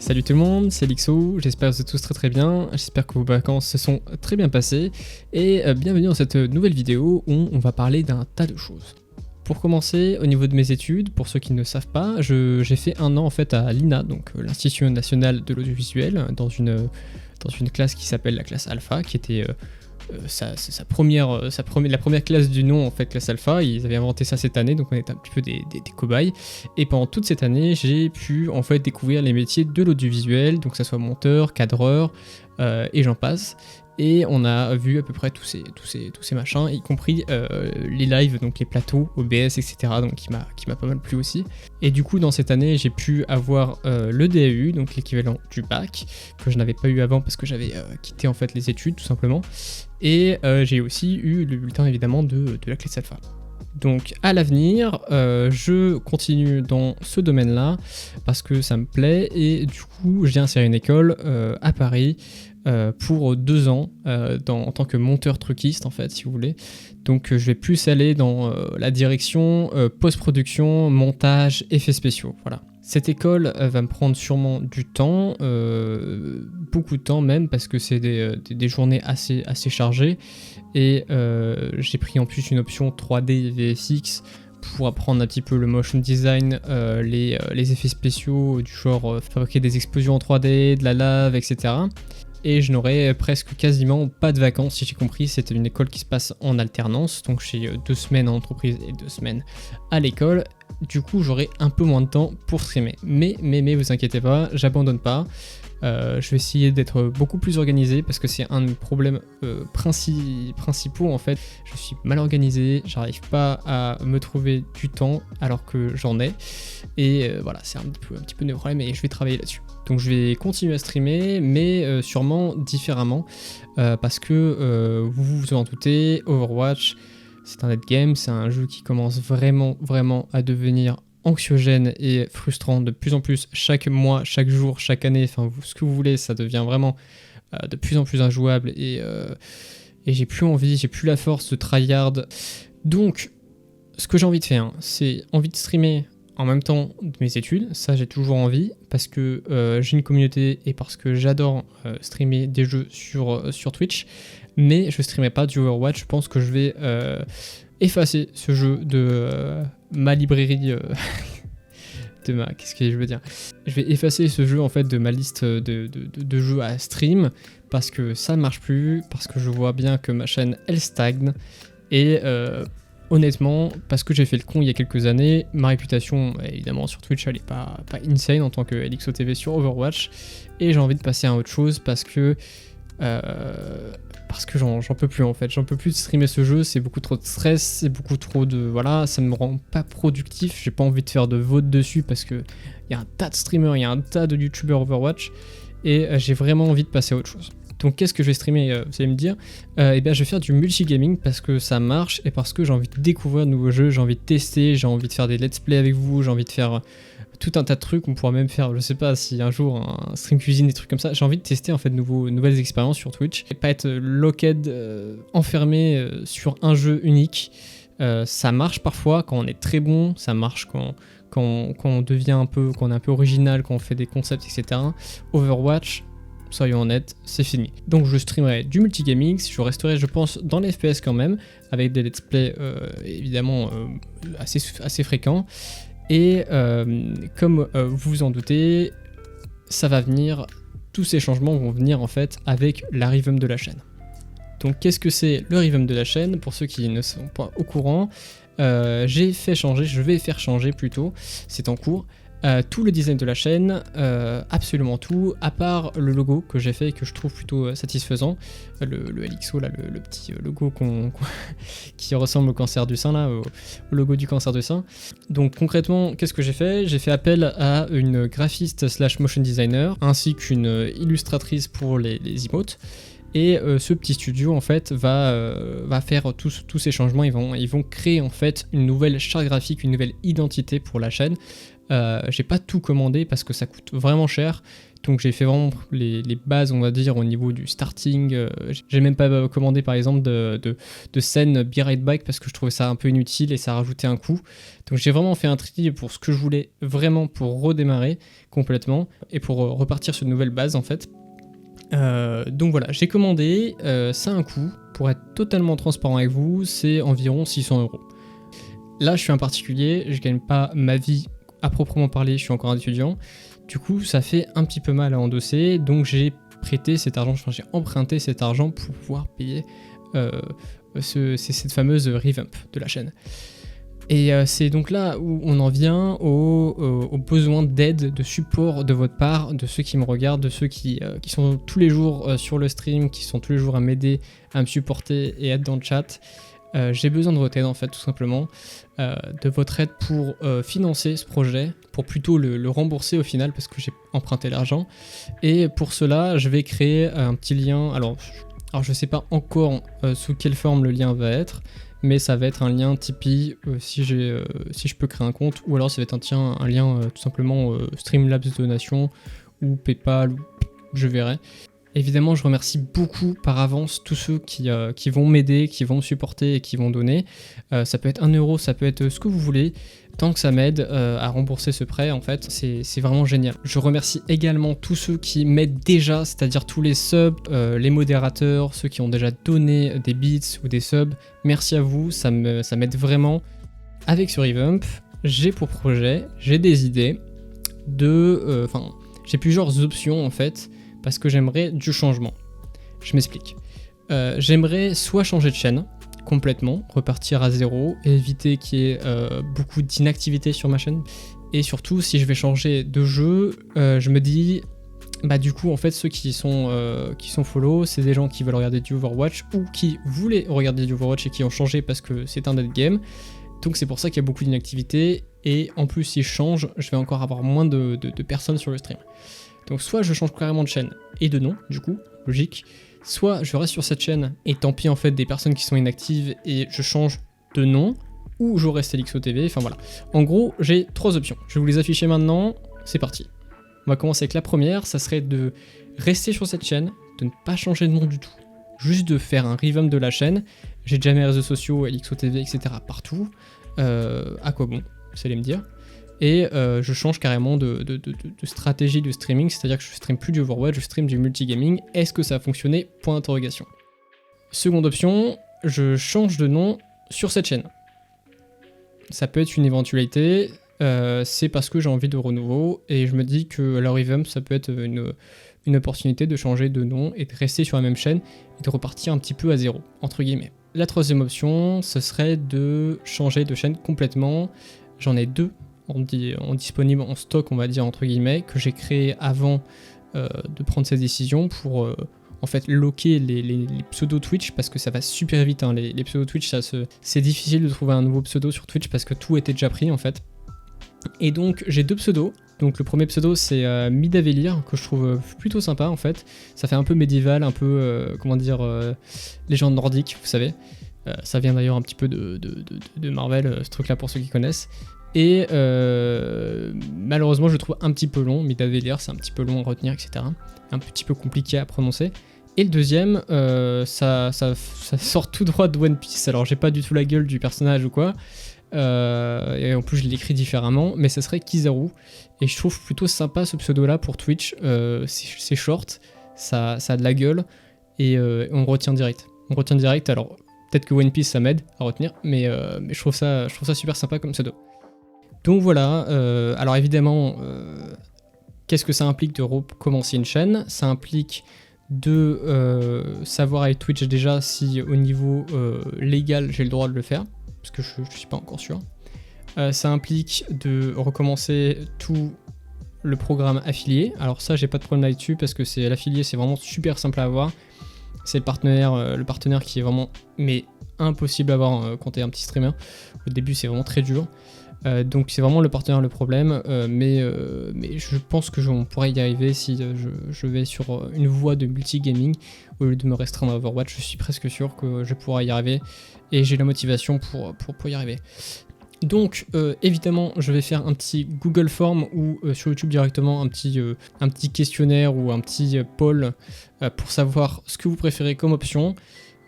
Salut tout le monde, c'est Lixo, j'espère que vous êtes tous très bien, j'espère que vos vacances se sont très bien passées et bienvenue dans cette nouvelle vidéo où on va parler d'un tas de choses. Pour commencer, au niveau de mes études, pour ceux qui ne savent pas, j'ai fait un an en fait à l'INA, donc l'Institut National de l'Audiovisuel, dans une classe qui s'appelle la classe Alpha, qui était la première classe du nom en fait, classe Alpha. Ils avaient inventé ça cette année, donc on était un petit peu des cobayes. Et pendant toute cette année, j'ai pu en fait découvrir les métiers de l'audiovisuel, donc que ça soit monteur, cadreur, et j'en passe. Et on a vu à peu près tous ces machins, y compris les lives, donc les plateaux, OBS, etc. Donc qui m'a pas mal plu aussi. Et du coup, dans cette année, j'ai pu avoir le DAU, donc l'équivalent du bac, que je n'avais pas eu avant parce que j'avais quitté en fait les études, tout simplement. Et j'ai aussi eu le bulletin évidemment de la classe Alpha. Donc à l'avenir, je continue dans ce domaine-là parce que ça me plaît et du coup, j'ai inséré une école à Paris. Pour 2 ans en tant que monteur truquiste en fait si vous voulez. Donc je vais plus aller dans la direction post-production, montage, effets spéciaux, voilà. Cette école va me prendre sûrement du temps, beaucoup de temps même parce que c'est des journées assez chargées et j'ai pris en plus une option 3D VFX pour apprendre un petit peu le motion design, les effets spéciaux du genre fabriquer des explosions en 3D, de la lave, etc. Et je n'aurai presque quasiment pas de vacances, si j'ai compris. C'était une école qui se passe en alternance, donc j'ai 2 semaines en entreprise et 2 semaines à l'école. Du coup, j'aurai un peu moins de temps pour streamer. Mais vous inquiétez pas, j'abandonne pas. Je vais essayer d'être beaucoup plus organisé parce que c'est un de mes problèmes principaux en fait. Je suis mal organisé, j'arrive pas à me trouver du temps alors que j'en ai. Et voilà, c'est un petit peu de problème et je vais travailler là-dessus. Donc je vais continuer à streamer, mais sûrement différemment, parce que vous vous en doutez, Overwatch, c'est un net game, c'est un jeu qui commence vraiment à devenir anxiogène et frustrant de plus en plus chaque mois, chaque jour, chaque année, enfin ce que vous voulez, ça devient vraiment de plus en plus injouable et j'ai plus envie, j'ai plus la force de tryhard. Donc ce que j'ai envie de faire, c'est envie de streamer en même temps de mes études, ça j'ai toujours envie, parce que j'ai une communauté et parce que j'adore streamer des jeux sur Twitch, mais je ne streamerai pas du Overwatch. Je pense que je vais effacer ce jeu de ma librairie, qu'est-ce que je veux dire ? Je vais effacer ce jeu en fait de ma liste de jeux à stream, parce que ça ne marche plus, parce que je vois bien que ma chaîne elle stagne, et honnêtement, parce que j'ai fait le con il y a quelques années, ma réputation, évidemment, sur Twitch, elle est pas insane en tant que LixoTV sur Overwatch, et j'ai envie de passer à autre chose parce que j'en peux plus en fait, j'en peux plus de streamer ce jeu, c'est beaucoup trop de stress, c'est beaucoup trop de... Voilà, ça me rend pas productif, j'ai pas envie de faire de vote dessus parce que il y a un tas de streamers, il y a un tas de youtubeurs Overwatch, et j'ai vraiment envie de passer à autre chose. Donc qu'est-ce que je vais streamer, vous allez me dire ? Eh bien je vais faire du multigaming parce que ça marche et parce que j'ai envie de découvrir de nouveaux jeux, j'ai envie de tester, j'ai envie de faire des let's play avec vous, j'ai envie de faire tout un tas de trucs. On pourra même faire, je sais pas, si un jour un stream cuisine, des trucs comme ça. J'ai envie de tester en fait nouvelles expériences sur Twitch et pas être locked, enfermé sur un jeu unique. Ça marche parfois quand on est très bon, ça marche quand on devient un peu, quand on est un peu original, quand on fait des concepts, etc. Overwatch, soyons honnêtes, c'est fini. Donc je streamerai du multigaming, je resterai je pense dans les FPS quand même, avec des let's play évidemment assez fréquents. Et comme vous vous en doutez, ça va venir, tous ces changements vont venir en fait avec la revamp de la chaîne. Donc qu'est-ce que c'est le revamp de la chaîne ? Pour ceux qui ne sont pas au courant, je vais faire changer plutôt, c'est en cours, tout le design de la chaîne, absolument tout, à part le logo que j'ai fait et que je trouve plutôt satisfaisant, le LXO, là, le petit logo qui ressemble au cancer du sein, là, au logo du cancer du sein. Donc concrètement, qu'est-ce que j'ai fait ? J'ai fait appel à une graphiste / motion designer, ainsi qu'une illustratrice pour les emotes. Et ce petit studio en fait va faire tous ces changements. Ils vont créer en fait une nouvelle charte graphique, une nouvelle identité pour la chaîne. J'ai pas tout commandé parce que ça coûte vraiment cher. Donc j'ai fait vraiment les bases, on va dire, au niveau du starting. J'ai même pas commandé par exemple de scène Be Right Back parce que je trouvais ça un peu inutile et ça rajoutait un coût. Donc j'ai vraiment fait un tri pour ce que je voulais vraiment pour redémarrer complètement et pour repartir sur de nouvelles bases en fait. Donc voilà, j'ai commandé, ça a un coût. Pour être totalement transparent avec vous, c'est environ 600 €. Là, je suis un particulier, je gagne pas ma vie à proprement parler, je suis encore un étudiant. Du coup, ça fait un petit peu mal à endosser, donc j'ai prêté cet argent, enfin j'ai emprunté cet argent pour pouvoir payer cette fameuse revamp de la chaîne. Et c'est donc là où on en vient aux besoins d'aide, de support de votre part, de ceux qui me regardent, de ceux qui sont tous les jours sur le stream, qui sont tous les jours à m'aider, à me supporter et être dans le chat. J'ai besoin de votre aide en fait, tout simplement, de votre aide pour financer ce projet, pour plutôt le rembourser au final parce que j'ai emprunté l'argent. Et pour cela, je vais créer un petit lien. Alors je sais pas encore sous quelle forme le lien va être, mais ça va être un lien Tipeee si je peux créer un compte, ou alors ça va être un lien tout simplement Streamlabs donation ou PayPal, ou je verrai. Évidemment, je remercie beaucoup par avance tous ceux qui vont m'aider, qui vont me supporter et qui vont donner. Ça peut être 1 €, ça peut être ce que vous voulez. Tant que ça m'aide à rembourser ce prêt, en fait, c'est vraiment génial. Je remercie également tous ceux qui m'aident déjà, c'est-à-dire tous les subs, les modérateurs, ceux qui ont déjà donné des bits ou des subs. Merci à vous, ça m'aide vraiment. Avec ce revamp, j'ai pour projet, j'ai des idées j'ai plusieurs options en fait, parce que j'aimerais du changement. Je m'explique. J'aimerais soit changer de chaîne complètement, repartir à zéro, et éviter qu'il y ait beaucoup d'inactivité sur ma chaîne. Et surtout, si je vais changer de jeu, je me dis, bah du coup, en fait, ceux qui sont follow, c'est des gens qui veulent regarder du Overwatch ou qui voulaient regarder du Overwatch et qui ont changé parce que c'est un dead game. Donc c'est pour ça qu'il y a beaucoup d'inactivité. Et en plus, si je change, je vais encore avoir moins de personnes sur le stream. Donc soit je change carrément de chaîne et de nom, du coup, logique, soit je reste sur cette chaîne et tant pis en fait des personnes qui sont inactives et je change de nom, ou je reste Elixo TV, enfin voilà. En gros, j'ai 3 options, je vais vous les afficher maintenant, c'est parti. On va commencer avec la première, ça serait de rester sur cette chaîne, de ne pas changer de nom du tout, juste de faire un revamp de la chaîne. J'ai déjà mes réseaux sociaux, Elixo TV, etc. partout, à quoi bon, vous allez me dire. Et je change carrément de stratégie de streaming, c'est-à-dire que je stream plus du Overwatch, je stream du multigaming. Est-ce que ça a fonctionné? Point d'interrogation. Seconde option, je change de nom sur cette chaîne. Ça peut être une éventualité, c'est parce que j'ai envie de renouveau, et je me dis que la revamp, ça peut être une opportunité de changer de nom et de rester sur la même chaîne et de repartir un petit peu à zéro, entre guillemets. La troisième option, ce serait de changer de chaîne complètement. J'en ai 2 en disponible en stock, on va dire entre guillemets, que j'ai créé avant de prendre cette décision pour en fait loquer les pseudos Twitch, parce que ça va super vite, hein, les pseudos Twitch, c'est difficile de trouver un nouveau pseudo sur Twitch parce que tout était déjà pris en fait. Et donc j'ai 2 pseudos. Donc le premier pseudo c'est Midavelir, que je trouve plutôt sympa en fait. Ça fait un peu médiéval, un peu légende nordique, vous savez. Ça vient d'ailleurs un petit peu de Marvel, ce truc là pour ceux qui connaissent. Et malheureusement je le trouve un petit peu long, Midavelir c'est un petit peu long à retenir, etc. Un petit peu compliqué à prononcer. Et le deuxième, ça sort tout droit de One Piece, alors j'ai pas du tout la gueule du personnage ou quoi. Et en plus je l'écris différemment, mais ça serait Kizaru. Et je trouve plutôt sympa ce pseudo là pour Twitch, c'est short, ça a de la gueule, et on retient direct. Alors peut-être que One Piece ça m'aide à retenir, mais je trouve ça super sympa comme pseudo. Donc voilà, alors évidemment, qu'est-ce que ça implique de recommencer une chaîne? Ça implique de savoir avec Twitch déjà si au niveau légal j'ai le droit de le faire, parce que je suis pas encore sûr. Ça implique de recommencer tout le programme affilié. Alors ça, j'ai pas de problème là-dessus parce que c'est l'affilié, c'est vraiment super simple à avoir. C'est le partenaire qui est vraiment impossible à avoir quand t'es un petit streamer. Au début, c'est vraiment très dur. Donc c'est vraiment le partenaire le problème, mais je pense que on pourrait y arriver si je vais sur une voie de multigaming au lieu de me restreindre à Overwatch. Je suis presque sûr que je pourrai y arriver et j'ai la motivation pour y arriver. Donc évidemment je vais faire un petit Google Form ou sur YouTube directement un petit questionnaire ou un petit poll pour savoir ce que vous préférez comme option.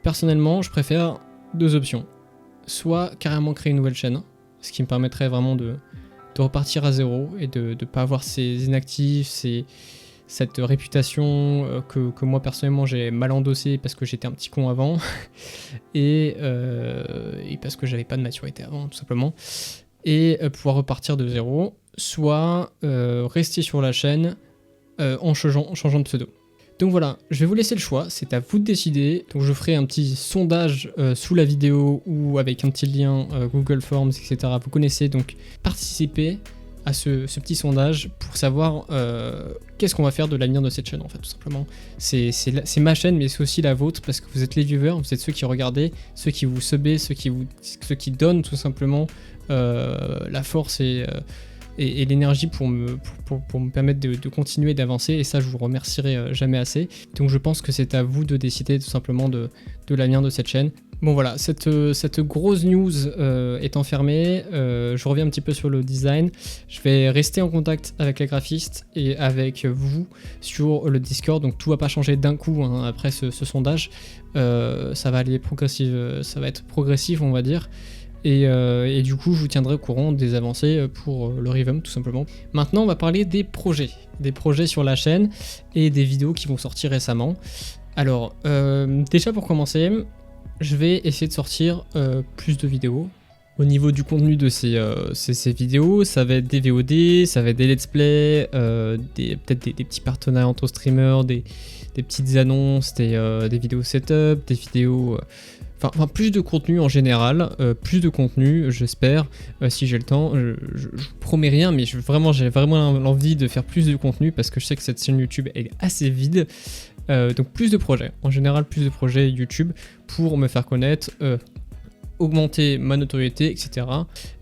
Personnellement je préfère 2 options. Soit carrément créer une nouvelle chaîne, ce qui me permettrait vraiment de repartir à zéro et de ne pas avoir ces inactifs, cette réputation que moi personnellement j'ai mal endossée parce que j'étais un petit con avant et parce que j'avais pas de maturité avant tout simplement, et pouvoir repartir de zéro, soit rester sur la chaîne en changeant de pseudo. Donc voilà, je vais vous laisser le choix, c'est à vous de décider. Donc je ferai un petit sondage sous la vidéo ou avec un petit lien Google Forms, etc. Vous connaissez, donc participez à ce petit sondage pour savoir qu'est-ce qu'on va faire de l'avenir de cette chaîne en fait, tout simplement. C'est ma chaîne, mais c'est aussi la vôtre parce que vous êtes les viewers, vous êtes ceux qui regardez, ceux qui vous subez, ceux qui donnent tout simplement la force et l'énergie pour me permettre de continuer d'avancer, et ça je vous remercierai jamais assez. Donc je pense que c'est à vous de décider tout simplement de l'avenir de cette chaîne. Bon voilà, cette grosse news étant fermée, je reviens un petit peu sur le design. Je vais rester en contact avec les graphistes et avec vous sur le Discord, donc tout va pas changer d'un coup hein, après ce sondage. Ça va aller ça va être progressif on va dire. Et du coup je vous tiendrai au courant des avancées pour le revamp tout simplement. Maintenant on va parler des projets sur la chaîne et des vidéos qui vont sortir récemment. Alors déjà pour commencer, je vais essayer de sortir plus de vidéos. Au niveau du contenu de ces vidéos, ça va être des VOD, ça va être des let's play, peut-être des petits partenariats entre streamers, des petites annonces, des vidéos setup, des vidéos... Enfin, plus de contenu en général, plus de contenu, j'espère, si j'ai le temps. Je promets rien, mais j'ai vraiment l'envie de faire plus de contenu parce que je sais que cette chaîne YouTube elle est assez vide. Donc plus de projets, en général plus de projets YouTube pour me faire connaître, augmenter ma notoriété, etc.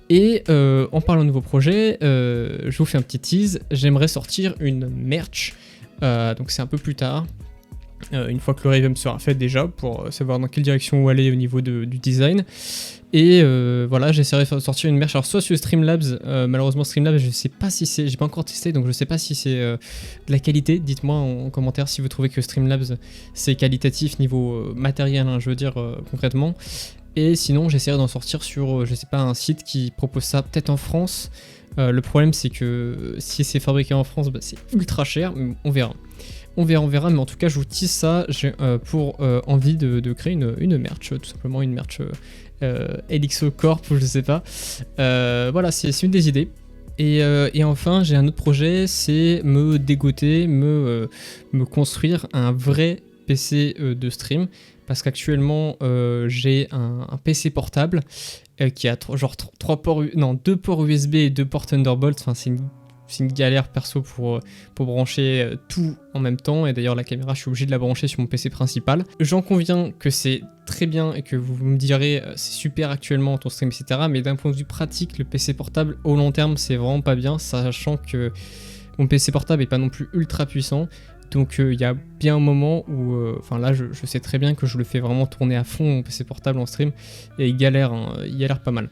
Et en parlant de nouveaux projets, je vous fais un petit tease, j'aimerais sortir une merch, donc c'est un peu plus tard. Une fois que le revamp sera fait déjà, pour savoir dans quelle direction aller au niveau du design. Et voilà, j'essaierai de sortir une merch, alors soit sur Streamlabs, malheureusement Streamlabs je sais pas si c'est, j'ai pas encore testé donc je sais pas si c'est de la qualité, dites-moi en commentaire si vous trouvez que Streamlabs c'est qualitatif niveau matériel, hein, je veux dire concrètement. Et sinon j'essaierai d'en sortir sur, je sais pas, un site qui propose ça peut-être en France. Le problème c'est que si c'est fabriqué en France, bah, c'est ultra cher, mais on verra. On verra, mais en tout cas je vous tease ça, j'ai pour envie de créer une merch, tout simplement une merch LXO Corp, je sais pas. Voilà, c'est une des idées. Et enfin j'ai un autre projet, c'est me dégoter, me construire un vrai PC de stream. Parce qu'actuellement j'ai un PC portable qui a genre 2 ports USB et 2 ports Thunderbolt, enfin c'est une galère perso pour brancher tout en même temps, et d'ailleurs la caméra je suis obligé de la brancher sur mon PC principal. J'en conviens que c'est très bien et que vous me direz c'est super actuellement ton stream etc, mais d'un point de vue pratique le PC portable au long terme c'est vraiment pas bien, sachant que mon PC portable est pas non plus ultra puissant. Donc il y a bien un moment où, enfin là je sais très bien que je le fais vraiment tourner à fond mon PC portable en stream, et il galère pas mal.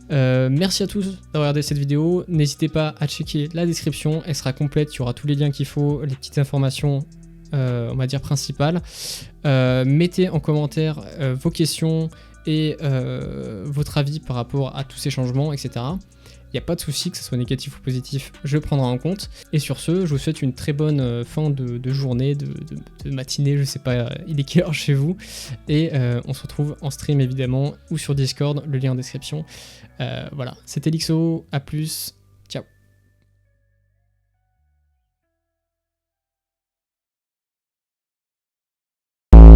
Merci à tous d'avoir regardé cette vidéo, n'hésitez pas à checker la description, elle sera complète, il y aura tous les liens qu'il faut, les petites informations on va dire principales. Mettez en commentaire vos questions et votre avis par rapport à tous ces changements, etc. Il n'y a pas de souci, que ce soit négatif ou positif, je le prendrai en compte. Et sur ce, je vous souhaite une très bonne fin de journée, de matinée, je sais pas, il est quelle heure chez vous. Et on se retrouve en stream évidemment, ou sur Discord, le lien en description. Voilà, c'était LXO, à plus.